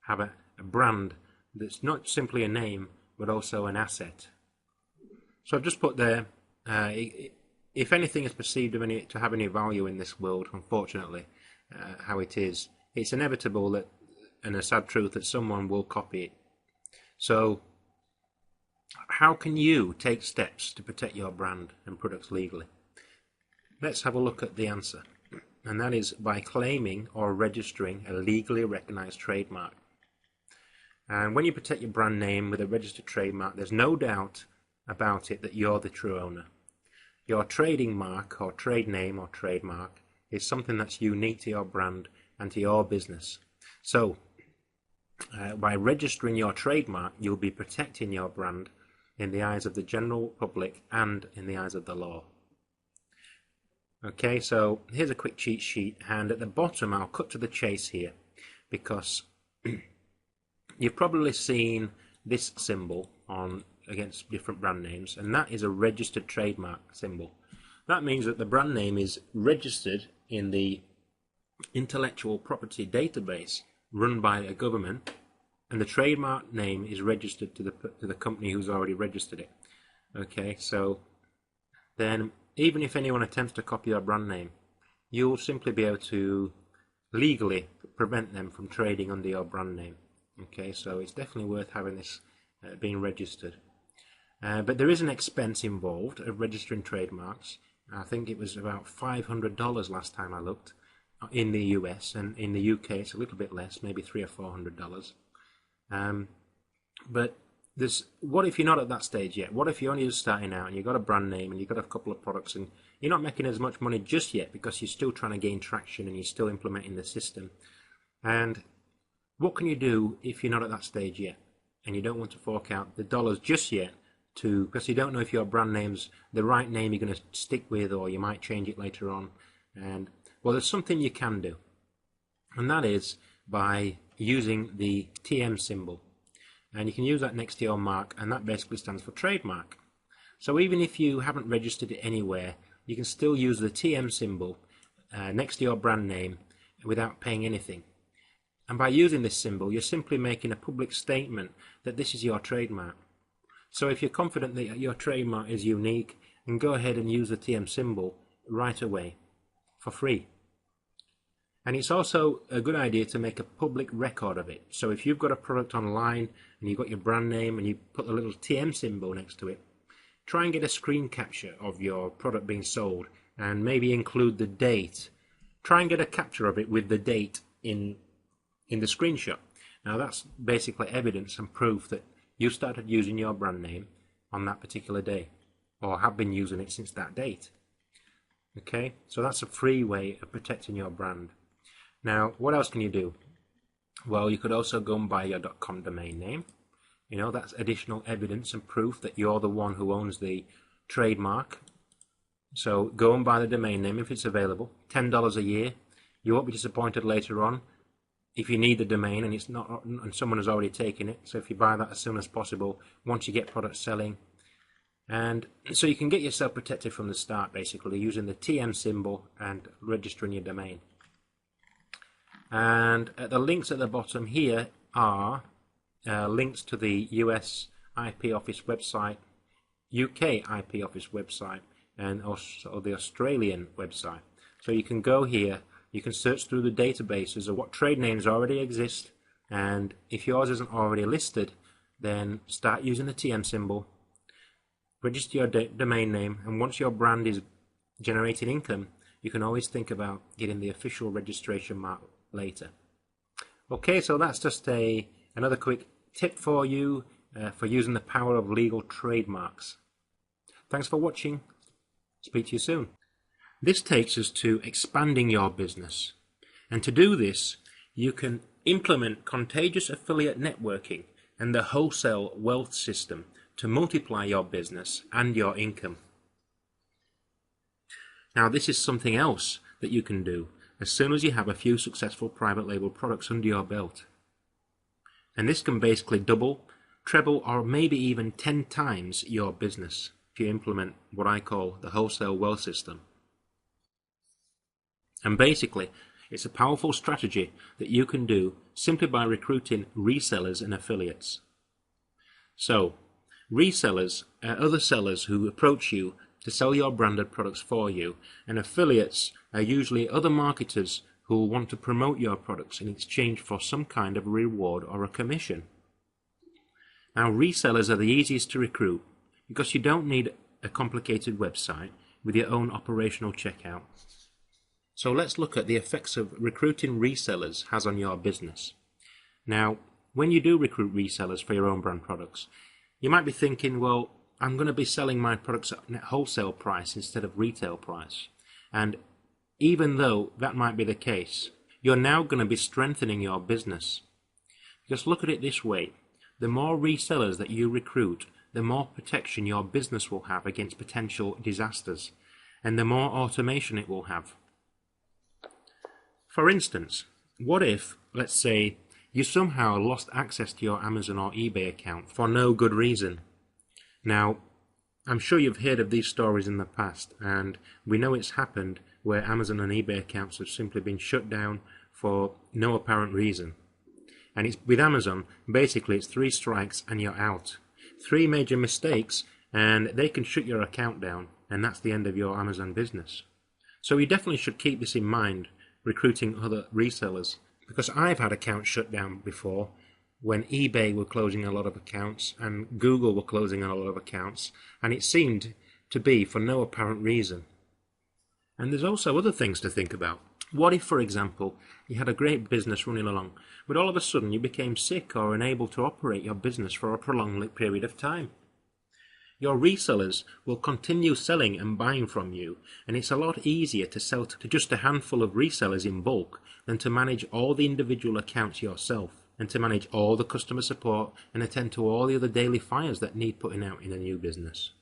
have a brand that's not simply a name, but also an asset. So I've just put there, if anything is perceived to have any value in this world, unfortunately, how it is, it's inevitable that, and a sad truth, that someone will copy it. So how can you take steps to protect your brand and products legally? Let's have a look at the answer, and that is by claiming or registering a legally recognized trademark. And when you protect your brand name with a registered trademark, there's no doubt about it that you're the true owner. Your trading mark or trade name or trademark is something that's unique to your brand and to your business. So by registering your trademark, you'll be protecting your brand in the eyes of the general public and in the eyes of the law. Okay, so here's a quick cheat sheet, and at the bottom I'll cut to the chase here, because you've probably seen this symbol on against different brand names, and that is a registered trademark symbol. That means that the brand name is registered in the intellectual property database run by a government, and the trademark name is registered to the company who's already registered it. Okay, so then even if anyone attempts to copy your brand name, you'll simply be able to legally prevent them from trading under your brand name. Okay, so it's definitely worth having this being registered. But there is an expense involved of registering trademarks. I think it was about $500 last time I looked in the US, and in the UK it's a little bit less, maybe $300 or $400. But what if you're not at that stage yet? What if you're only just starting out and you've got a brand name and you've got a couple of products and you're not making as much money just yet because you're still trying to gain traction and you're still implementing the system? And what can you do if you're not at that stage yet and you don't want to fork out the dollars just yet because you don't know if your brand name's the right name you're going to stick with, or you might change it later on? And well, there's something you can do, and that is by using the TM symbol. And you can use that next to your mark, and that basically stands for trademark. So even if you haven't registered it anywhere, you can still use the TM symbol next to your brand name without paying anything. And by using this symbol, you're simply making a public statement that this is your trademark. So if you're confident that your trademark is unique, then go ahead and use the TM symbol right away for free. And it's also a good idea to make a public record of it. So if you've got a product online and you've got your brand name and you put a little TM symbol next to it, try and get a screen capture of your product being sold and maybe include the date. Try and get a capture of it with the date in the screenshot. Now that's basically evidence and proof that you started using your brand name on that particular day, or have been using it since that date. Okay, so that's a free way of protecting your brand. Now, what else can you do? Well, you could also go and buy your .com domain name. You know, that's additional evidence and proof that you're the one who owns the trademark. So go and buy the domain name if it's available. $10 a year. You won't be disappointed later on if you need the domain and it's not, and someone has already taken it. So if you buy that as soon as possible, once you get products selling. And so you can get yourself protected from the start, basically, using the TM symbol and registering your domain. And the links at the bottom here are links to the US IP Office website, UK IP Office website, and also the Australian website. So you can go here, you can search through the databases of what trade names already exist, and if yours isn't already listed, then start using the TM symbol, register your domain name, and once your brand is generating income, you can always think about getting the official registration mark later. Okay, so that's just another quick tip for you for using the power of legal trademarks. Thanks for watching. Speak to you soon. This takes us to expanding your business. And to do this, you can implement contagious affiliate networking and the wholesale wealth system to multiply your business and your income. Now, this is something else that you can do as soon as you have a few successful private label products under your belt. And this can basically double, treble, or maybe even 10 times your business if you implement what I call the wholesale wealth system. And basically, it's a powerful strategy that you can do simply by recruiting resellers and affiliates. So, resellers are other sellers who approach you to sell your branded products for you, and affiliates are usually other marketers who will want to promote your products in exchange for some kind of a reward or a commission. Now, resellers are the easiest to recruit because you don't need a complicated website with your own operational checkout. So let's look at the effects of recruiting resellers has on your business. Now, when you do recruit resellers for your own brand products, you might be thinking, well, I'm going to be selling my products at net wholesale price instead of retail price. And even though that might be the case, you're now going to be strengthening your business. Just look at it this way. The more resellers that you recruit, the more protection your business will have against potential disasters, and the more automation it will have. For instance, what if, let's say, you somehow lost access to your Amazon or eBay account for no good reason. Now, I'm sure you've heard of these stories in the past, and we know it's happened where Amazon and eBay accounts have simply been shut down for no apparent reason. And it's with Amazon, basically it's 3 strikes and you're out. 3 major mistakes and they can shut your account down, and that's the end of your Amazon business. So you definitely should keep this in mind recruiting other resellers, because I've had accounts shut down before when eBay were closing a lot of accounts and Google were closing a lot of accounts, and it seemed to be for no apparent reason. And there's also other things to think about. What if, for example, you had a great business running along, but all of a sudden you became sick or unable to operate your business for a prolonged period of time? Your resellers will continue selling and buying from you, and it's a lot easier to sell to just a handful of resellers in bulk than to manage all the individual accounts yourself, and to manage all the customer support and attend to all the other daily fires that need putting out in a new business.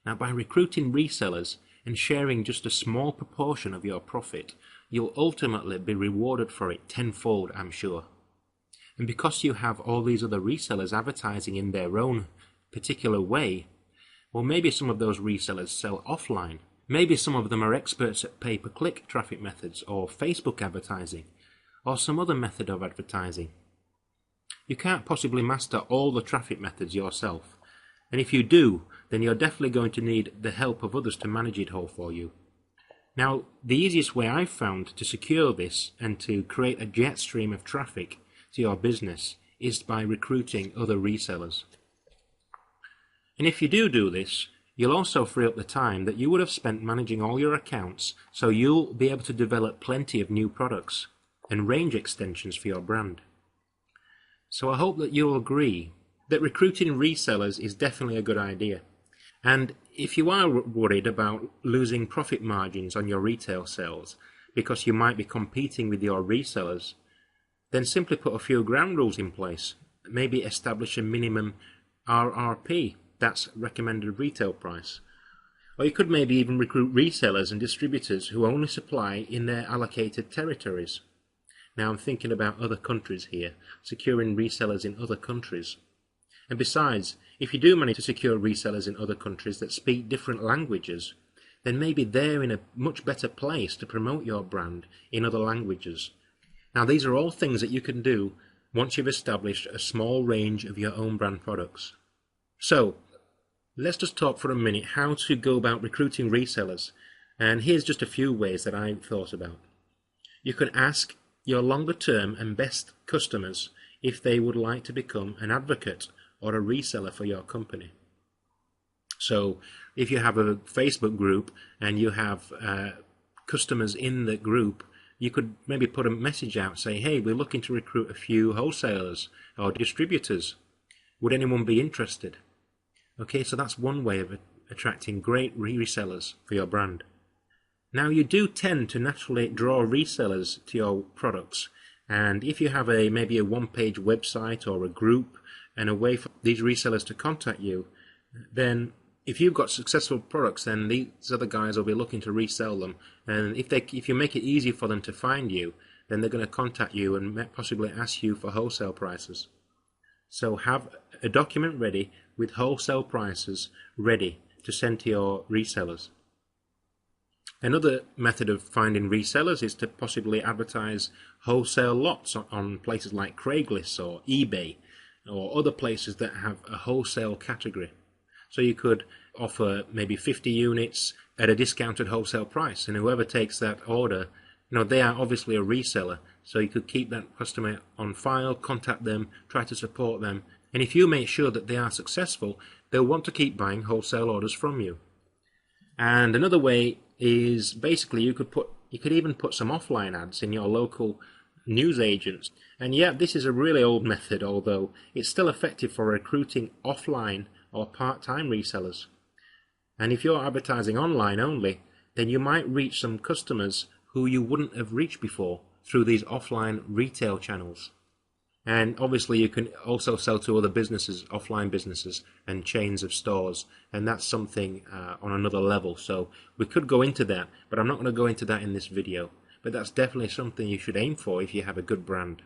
Now, by recruiting resellers and sharing just a small proportion of your profit, you'll ultimately be rewarded for it tenfold, I'm sure. And because you have all these other resellers advertising in their own particular way, well, maybe some of those resellers sell offline. Maybe some of them are experts at pay-per-click traffic methods or Facebook advertising or some other method of advertising. You can't possibly master all the traffic methods yourself, and if you do, then you're definitely going to need the help of others to manage it all for you. Now, the easiest way I've found to secure this and to create a jet stream of traffic to your business is by recruiting other resellers. And if you do this, you'll also free up the time that you would have spent managing all your accounts, so you'll be able to develop plenty of new products and range extensions for your brand. So I hope that you'll agree that recruiting resellers is definitely a good idea. And if you are worried about losing profit margins on your retail sales because you might be competing with your resellers, then simply put a few ground rules in place. Maybe establish a minimum RRP, that's recommended retail price. Or you could maybe even recruit resellers and distributors who only supply in their allocated territories. Now I'm thinking about other countries here, securing resellers in other countries. And besides, if you do manage to secure resellers in other countries that speak different languages, then maybe they're in a much better place to promote your brand in other languages. Now these are all things that you can do once you've established a small range of your own brand products. So, let's just talk for a minute how to go about recruiting resellers, and here's just a few ways that I've thought about. You could ask your longer term and best customers if they would like to become an advocate or a reseller for your company. So if you have a Facebook group and you have customers in the group, you could maybe put a message out, say, hey, we're looking to recruit a few wholesalers or distributors. Would anyone be interested? Okay, so that's one way of attracting great resellers for your brand. Now, you do tend to naturally draw resellers to your products, and if you have maybe a one-page website or a group and a way for these resellers to contact you, then if you've got successful products, then these other guys will be looking to resell them, and if you make it easy for them to find you, then they're going to contact you and possibly ask you for wholesale prices. So have a document ready with wholesale prices ready to send to your resellers. Another method of finding resellers is to possibly advertise wholesale lots on places like Craigslist or eBay or other places that have a wholesale category. So you could offer maybe 50 units at a discounted wholesale price, and whoever takes that order, they are obviously a reseller, so you could keep that customer on file, contact them, try to support them, and if you make sure that they are successful, they'll want to keep buying wholesale orders from you. And another way is basically you could even put some offline ads in your local news agents. And yeah, this is a really old method, although it's still effective for recruiting offline or part-time resellers. And if you're advertising online only, then you might reach some customers who you wouldn't have reached before through these offline retail channels. And obviously you can also sell to other businesses, offline businesses and chains of stores, and that's something on another level. So we could go into that, but I'm not going to go into that in this video. But that's definitely something you should aim for if you have a good brand.